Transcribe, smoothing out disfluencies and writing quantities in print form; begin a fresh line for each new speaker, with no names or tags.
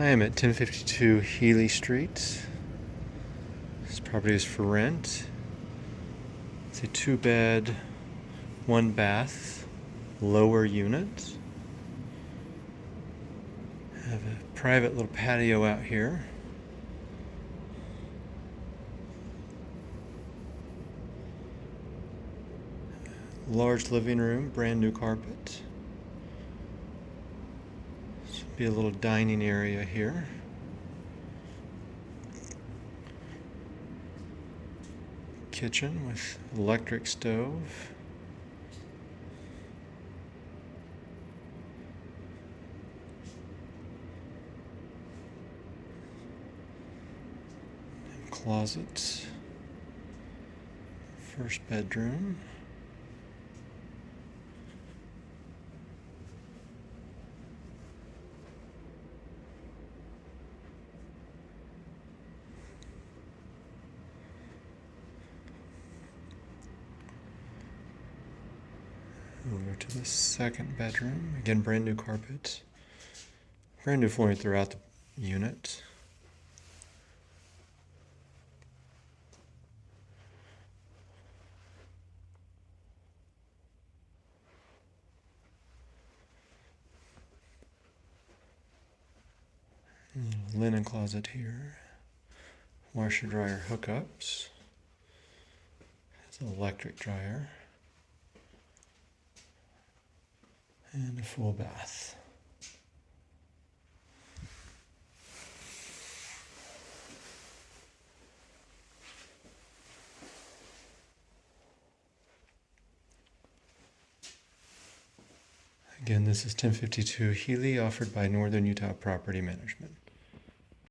I am at 1052 Healy Street. This property is for rent. It's a 2-bed, 1-bath, lower unit. I have a private little patio out here. Large living room, brand new carpet. This would be a little dining area here. Kitchen with electric stove. And closet. First bedroom. Over to the second bedroom. Again, brand new carpet. Brand new flooring throughout the unit. Linen closet here. Washer dryer hookups. It's an electric dryer. And a full bath. Again, this is 1052 Healy, offered by Northern Utah Property Management.